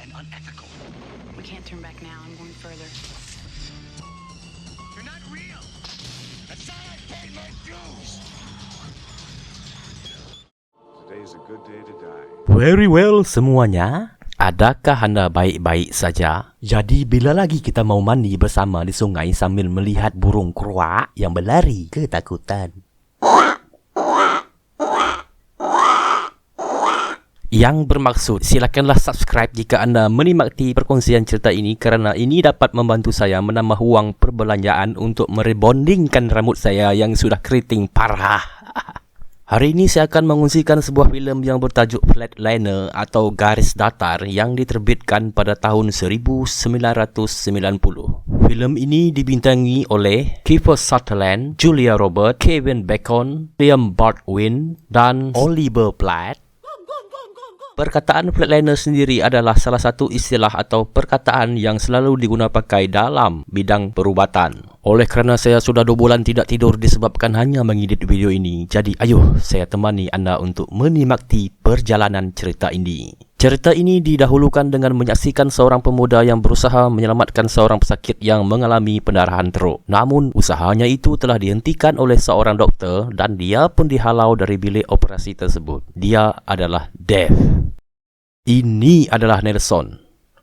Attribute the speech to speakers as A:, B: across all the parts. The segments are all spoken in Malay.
A: and unethical.
B: We can't turn back now. I'm going further.
A: You're not real. That's how I paid my dues.
C: Today's a good day to die.
D: Very well semuanya. Adakah anda baik-baik saja? Jadi bila lagi kita mau mandi bersama di sungai sambil melihat burung keruak yang berlari ketakutan? Yang bermaksud, silakanlah subscribe jika anda menikmati perkongsian cerita ini kerana ini dapat membantu saya menambah wang perbelanjaan untuk merebondingkan rambut saya yang sudah keriting parah. Hari ini saya akan mengungsikan sebuah filem yang bertajuk Flatliner atau Garis Datar yang diterbitkan pada tahun 1990. Filem ini dibintangi oleh Kiefer Sutherland, Julia Roberts, Kevin Bacon, Liam Baldwin dan Oliver Platt. Perkataan flatliner sendiri adalah salah satu istilah atau perkataan yang selalu digunakan pakai dalam bidang perubatan. Oleh kerana saya sudah 2 bulan tidak tidur disebabkan hanya mengedit video ini, jadi ayo saya temani anda untuk menikmati perjalanan cerita ini. Cerita ini didahulukan dengan menyaksikan seorang pemuda yang berusaha menyelamatkan seorang pesakit yang mengalami pendarahan teruk. Namun, usahanya itu telah dihentikan oleh seorang doktor dan dia pun dihalau dari bilik operasi tersebut. Dia adalah Dave. Ini adalah Nelson,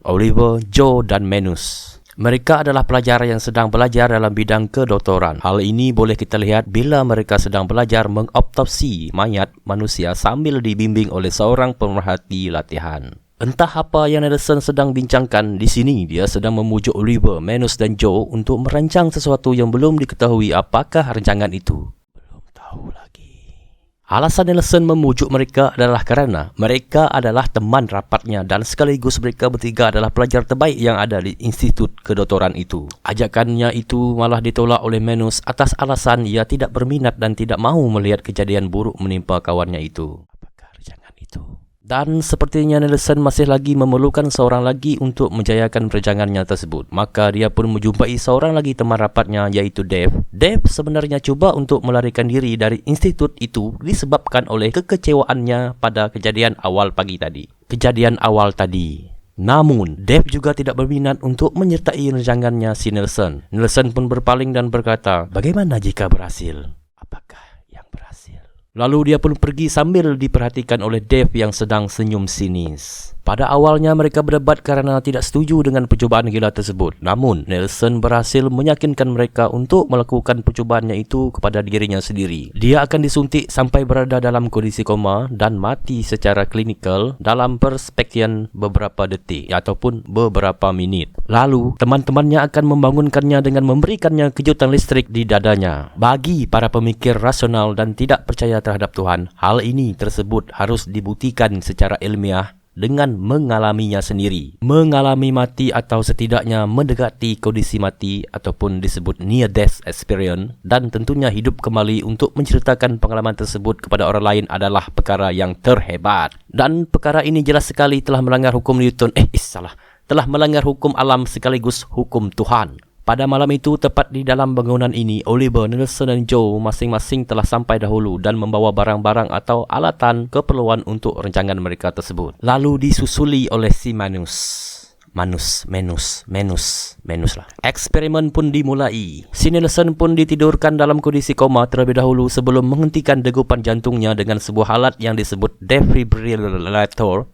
D: Oliver, Joe dan Manus. Mereka adalah pelajar yang sedang belajar dalam bidang kedoktoran. Hal ini boleh kita lihat bila mereka sedang belajar mengoptopsi mayat manusia sambil dibimbing oleh seorang pemerhati latihan. Entah apa yang Nelson sedang bincangkan di sini, dia sedang memujuk Oliver, Manus dan Joe untuk merancang sesuatu yang belum diketahui apakah rancangan itu. Belum tahu lagi. Alasan Nelson memujuk mereka adalah kerana mereka adalah teman rapatnya dan sekaligus mereka bertiga adalah pelajar terbaik yang ada di institut kedoktoran itu. Ajakannya itu malah ditolak oleh Manus atas alasan ia tidak berminat dan tidak mahu melihat kejadian buruk menimpa kawannya itu. Apakah rancangan itu? Dan sepertinya Nelson masih lagi memerlukan seorang lagi untuk menjayakan perancangannya tersebut. Maka dia pun menjumpai seorang lagi teman rapatnya iaitu Dave. Dave sebenarnya cuba untuk melarikan diri dari institut itu disebabkan oleh kekecewaannya pada kejadian awal tadi. Namun, Dave juga tidak berminat untuk menyertai rancangannya si Nelson. Nelson pun berpaling dan berkata, bagaimana jika berhasil? Apakah yang berhasil? Lalu dia pun pergi sambil diperhatikan oleh Dave yang sedang senyum sinis. Pada awalnya mereka berdebat kerana tidak setuju dengan percubaan gila tersebut. Namun, Nelson berhasil meyakinkan mereka untuk melakukan percubaannya itu kepada dirinya sendiri. Dia akan disuntik sampai berada dalam kondisi koma dan mati secara klinikal dalam perspektian beberapa detik ataupun beberapa minit. Lalu, teman-temannya akan membangunkannya dengan memberikannya kejutan listrik di dadanya. Bagi para pemikir rasional dan tidak percaya terhadap Tuhan, hal ini tersebut harus dibuktikan secara ilmiah dengan mengalaminya sendiri. Mengalami mati atau setidaknya mendekati kondisi mati ataupun disebut near death experience dan tentunya hidup kembali untuk menceritakan pengalaman tersebut kepada orang lain adalah perkara yang terhebat. Dan perkara ini jelas sekali telah melanggar hukum Newton. Telah melanggar hukum alam sekaligus hukum Tuhan. Pada malam itu, tepat di dalam bangunan ini, Oliver, Nelson dan Joe masing-masing telah sampai dahulu dan membawa barang-barang atau alatan keperluan untuk rancangan mereka tersebut. Lalu disusuli oleh si Manus lah. Eksperimen pun dimulai. Si Nelson pun ditidurkan dalam kondisi koma terlebih dahulu sebelum menghentikan degupan jantungnya dengan sebuah alat yang disebut defibrillator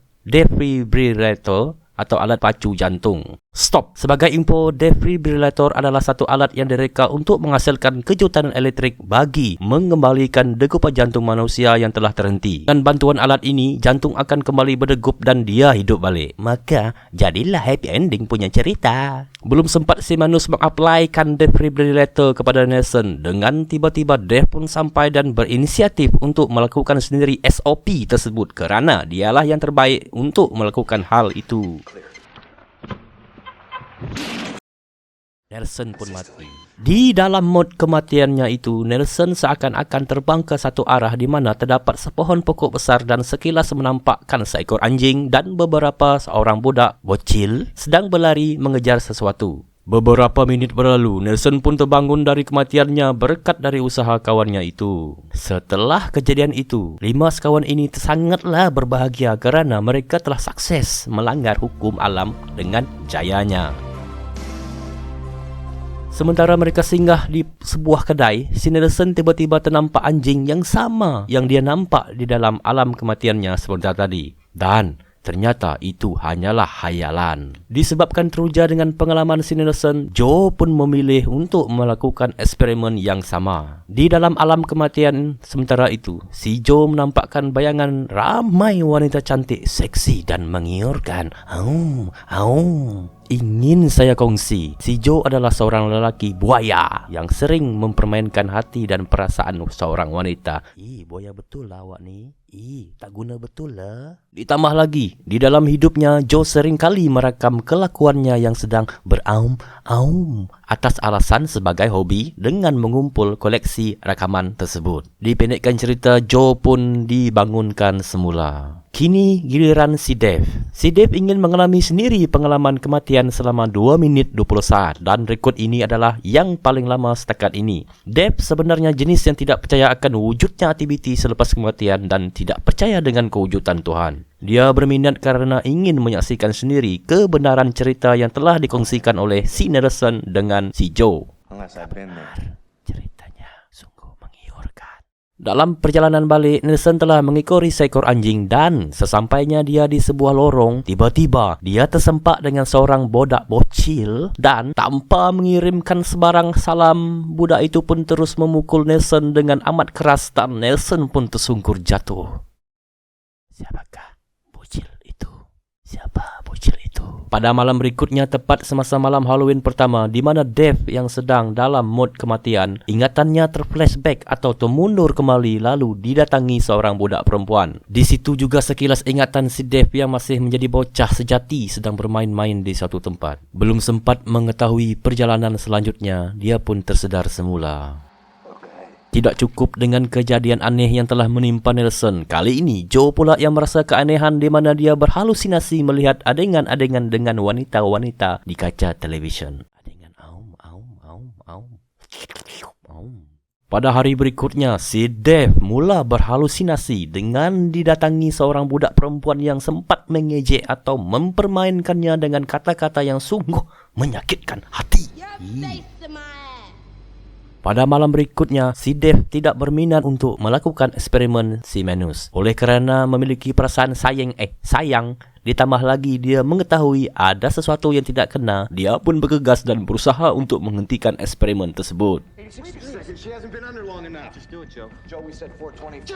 D: atau alat pacu jantung. Stop. Sebagai info, defibrillator adalah satu alat yang direka untuk menghasilkan kejutan elektrik bagi mengembalikan degupan jantung manusia yang telah terhenti. Dengan bantuan alat ini, jantung akan kembali berdegup dan dia hidup balik. Maka, jadilah happy ending punya cerita. Belum sempat si Manus mengaplikan defibrillator kepada Nelson, dengan tiba-tiba Dave pun sampai dan berinisiatif untuk melakukan sendiri SOP tersebut kerana dialah yang terbaik untuk melakukan hal itu. Nelson pun mati. Di dalam mod kematiannya itu, Nelson seakan-akan terbang ke satu arah di mana terdapat sepohon pokok besar dan sekilas menampakkan seekor anjing dan beberapa seorang budak bocil sedang berlari mengejar sesuatu. Beberapa minit berlalu, Nelson pun terbangun dari kematiannya berkat dari usaha kawannya itu. Setelah kejadian itu, 5 sekawan ini sangatlah berbahagia kerana mereka telah sukses melanggar hukum alam dengan jayanya. Sementara mereka singgah di sebuah kedai, si Nelson tiba-tiba ternampak anjing yang sama yang dia nampak di dalam alam kematiannya sebentar tadi. Dan ternyata itu hanyalah hayalan. Disebabkan teruja dengan pengalaman si Nelson, Joe pun memilih untuk melakukan eksperimen yang sama. Di dalam alam kematian sementara itu, si Joe menampakkan bayangan ramai wanita cantik, seksi dan menggiurkan. Ingin saya kongsi, si Joe adalah seorang lelaki buaya yang sering mempermainkan hati dan perasaan seorang wanita. Buaya betul lah awak ni. Tak guna betul lah. Ditambah lagi, di dalam hidupnya, Joe sering kali merakam kelakuannya yang sedang beraum-aum atas alasan sebagai hobi dengan mengumpul koleksi rakaman tersebut. Dipendekkan cerita, Joe pun dibangunkan semula. Kini giliran si Dave. Si Dave ingin mengalami sendiri pengalaman kematian selama 2 minit 20 saat dan rekod ini adalah yang paling lama setakat ini. Dave sebenarnya jenis yang tidak percaya akan wujudnya aktiviti selepas kematian dan tidak percaya dengan kewujudan Tuhan. Dia berminat kerana ingin menyaksikan sendiri kebenaran cerita yang telah dikongsikan oleh si Nelson dengan si Joe. Ceritanya sungguh menggiurkan. Dalam perjalanan balik, Nelson telah mengikori seekor anjing dan sesampainya dia di sebuah lorong, tiba-tiba dia tersempak dengan seorang budak bocil dan tanpa mengirimkan sebarang salam, budak itu pun terus memukul Nelson dengan amat keras dan Nelson pun tersungkur jatuh. Siapakah bocil itu? Siapa bocil itu? Pada malam berikutnya, tepat semasa malam Halloween pertama, di mana Dave yang sedang dalam mod kematian, ingatannya terflashback atau termundur kembali lalu didatangi seorang budak perempuan. Di situ juga sekilas ingatan si Dave yang masih menjadi bocah sejati sedang bermain-main di suatu tempat. Belum sempat mengetahui perjalanan selanjutnya, dia pun tersedar semula. Tidak cukup dengan kejadian aneh yang telah menimpa Nelson, kali ini Joe pula yang merasa keanehan di mana dia berhalusinasi melihat adegan-adegan dengan wanita-wanita di kaca televisyen. Adegan Pada hari berikutnya, si Dave mula berhalusinasi dengan didatangi seorang budak perempuan yang sempat mengejek atau mempermainkannya dengan kata-kata yang sungguh menyakitkan hati. Pada malam berikutnya, si Dave tidak berminat untuk melakukan eksperimen si Manus. Oleh kerana memiliki perasaan sayang, ditambah lagi dia mengetahui ada sesuatu yang tidak kena, dia pun bergegas dan berusaha untuk menghentikan eksperimen tersebut.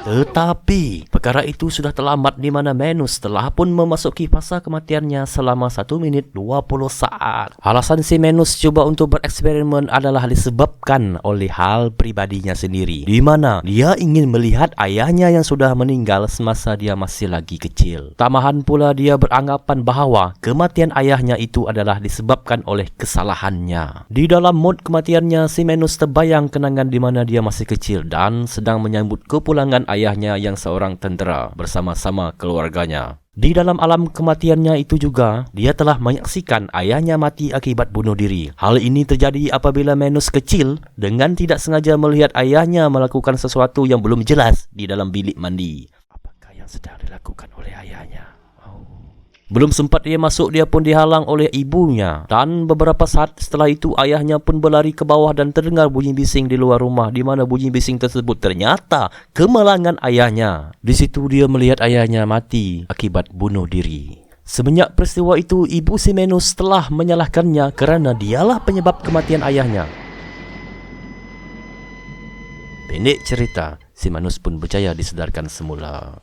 D: Tetapi perkara itu sudah terlambat di mana Manus telah pun memasuki fasa kematiannya selama 1 minit 20 saat. Alasan si Manus cuba untuk bereksperimen adalah disebabkan oleh hal pribadinya sendiri, di mana dia ingin melihat ayahnya yang sudah meninggal semasa dia masih lagi kecil. Tambahan pula dia beranggapan bahawa kematian ayahnya itu adalah disebabkan oleh kesalahannya. Di dalam mod kematiannya, si Manus terbayang kenangan di mana dia masih kecil dan sedang menyambut kepulangan ayahnya yang seorang tentera bersama-sama keluarganya. Di dalam alam kematiannya itu juga, dia telah menyaksikan ayahnya mati akibat bunuh diri. Hal ini terjadi apabila Manus kecil dengan tidak sengaja melihat ayahnya melakukan sesuatu yang belum jelas di dalam bilik mandi. Apakah yang sedang dilakukan oleh ayahnya? Belum sempat dia masuk, dia pun dihalang oleh ibunya. Dan beberapa saat setelah itu, ayahnya pun berlari ke bawah dan terdengar bunyi bising di luar rumah, di mana bunyi bising tersebut ternyata kemalangan ayahnya. Di situ dia melihat ayahnya mati akibat bunuh diri. Semenjak peristiwa itu, ibu si Manus telah menyalahkannya kerana dialah penyebab kematian ayahnya. Pendek cerita, si Manus pun berjaya disedarkan semula.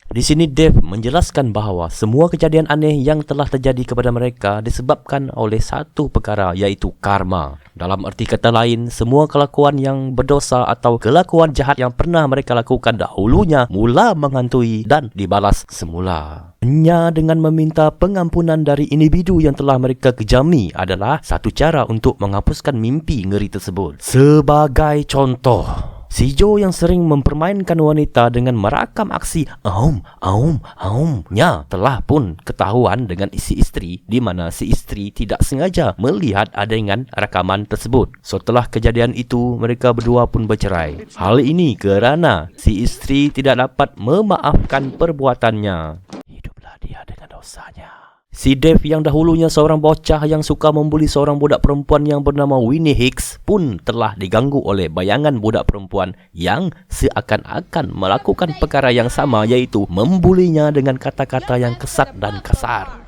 D: Di sini Dave menjelaskan bahawa semua kejadian aneh yang telah terjadi kepada mereka disebabkan oleh satu perkara, iaitu karma. Dalam erti kata lain, semua kelakuan yang berdosa atau kelakuan jahat yang pernah mereka lakukan dahulunya mula menghantui dan dibalas semula. Hanya dengan meminta pengampunan dari individu yang telah mereka kejami adalah satu cara untuk menghapuskan mimpi ngeri tersebut. Sebagai contoh, Si Joe yang sering mempermainkan wanita dengan merakam aksi aum-nya telah pun ketahuan dengan si isteri, di mana si isteri tidak sengaja melihat adegan rakaman tersebut. Setelah kejadian itu, mereka berdua pun bercerai. Hal ini kerana si isteri tidak dapat memaafkan perbuatannya. Hiduplah dia dengan dosanya. Si Dave yang dahulunya seorang bocah yang suka membuli seorang budak perempuan yang bernama Winnie Hicks pun telah diganggu oleh bayangan budak perempuan yang seakan-akan melakukan perkara yang sama, iaitu membulinya dengan kata-kata yang kesat dan kasar.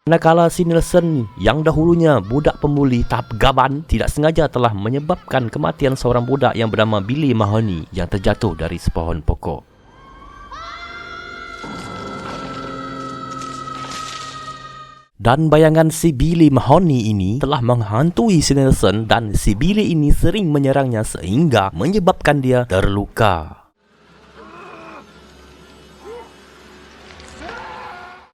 D: Manakala si Nelson yang dahulunya budak pembuli tahap gaban tidak sengaja telah menyebabkan kematian seorang budak yang bernama Billy Mahoney yang terjatuh dari sepohon pokok. Dan bayangan si Billy Mahoney ini telah menghantui si Nelson, dan si Billy ini sering menyerangnya sehingga menyebabkan dia terluka.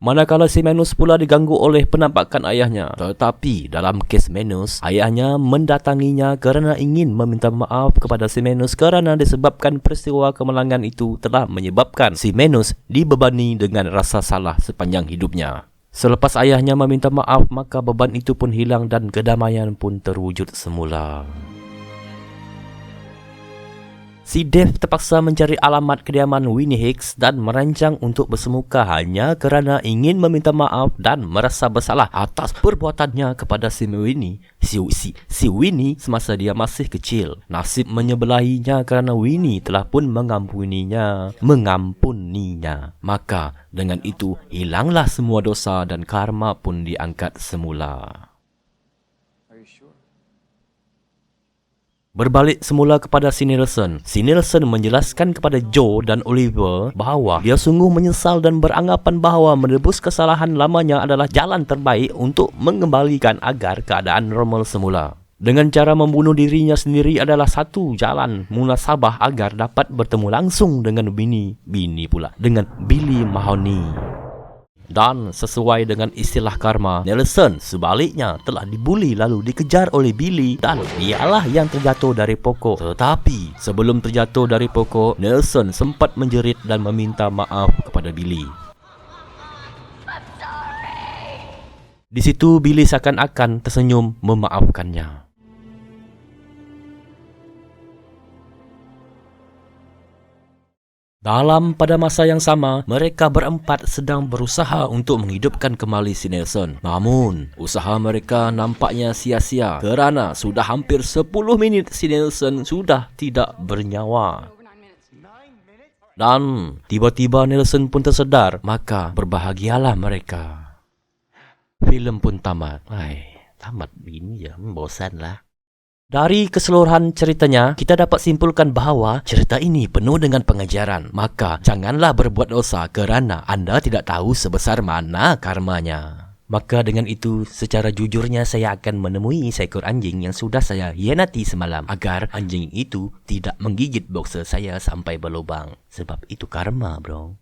D: Manakala si Manus pula diganggu oleh penampakan ayahnya. Tetapi dalam kes Manus, ayahnya mendatanginya kerana ingin meminta maaf kepada si Manus kerana disebabkan peristiwa kemalangan itu telah menyebabkan si Manus dibebani dengan rasa salah sepanjang hidupnya. Selepas ayahnya meminta maaf, maka beban itu pun hilang dan kedamaian pun terwujud semula. Si Dave terpaksa mencari alamat kediaman Winnie Hicks dan merancang untuk bersemuka hanya kerana ingin meminta maaf dan merasa bersalah atas perbuatannya kepada si Winnie. Si Winnie semasa dia masih kecil. Nasib menyebelahinya kerana Winnie telah pun mengampuninya. Maka dengan itu hilanglah semua dosa dan karma pun diangkat semula. Berbalik semula kepada si Nelson. Si Nelson menjelaskan kepada Joe dan Oliver bahawa dia sungguh menyesal dan beranggapan bahawa menebus kesalahan lamanya adalah jalan terbaik untuk mengembalikan agar keadaan normal semula. Dengan cara membunuh dirinya sendiri adalah satu jalan munasabah agar dapat bertemu langsung dengan Billy Mahoney. Dan sesuai dengan istilah karma, Nelson sebaliknya telah dibuli lalu dikejar oleh Billy dan dialah yang terjatuh dari pokok. Tetapi sebelum terjatuh dari pokok, Nelson sempat menjerit dan meminta maaf kepada Billy. Di situ Billy seakan-akan tersenyum memaafkannya. Pada masa yang sama, mereka berempat sedang berusaha untuk menghidupkan kembali si Nelson. Namun, usaha mereka nampaknya sia-sia kerana sudah hampir 10 minit si Nelson sudah tidak bernyawa. Dan tiba-tiba Nelson pun tersedar, maka berbahagialah mereka. Filem pun tamat. Tamat begini ya, bosanlah. Dari keseluruhan ceritanya, kita dapat simpulkan bahawa cerita ini penuh dengan pengajaran. Maka, janganlah berbuat dosa kerana anda tidak tahu sebesar mana karmanya. Maka dengan itu, secara jujurnya saya akan menemui seekor anjing yang sudah saya hianati semalam agar anjing itu tidak menggigit boxer saya sampai berlubang. Sebab itu karma, bro.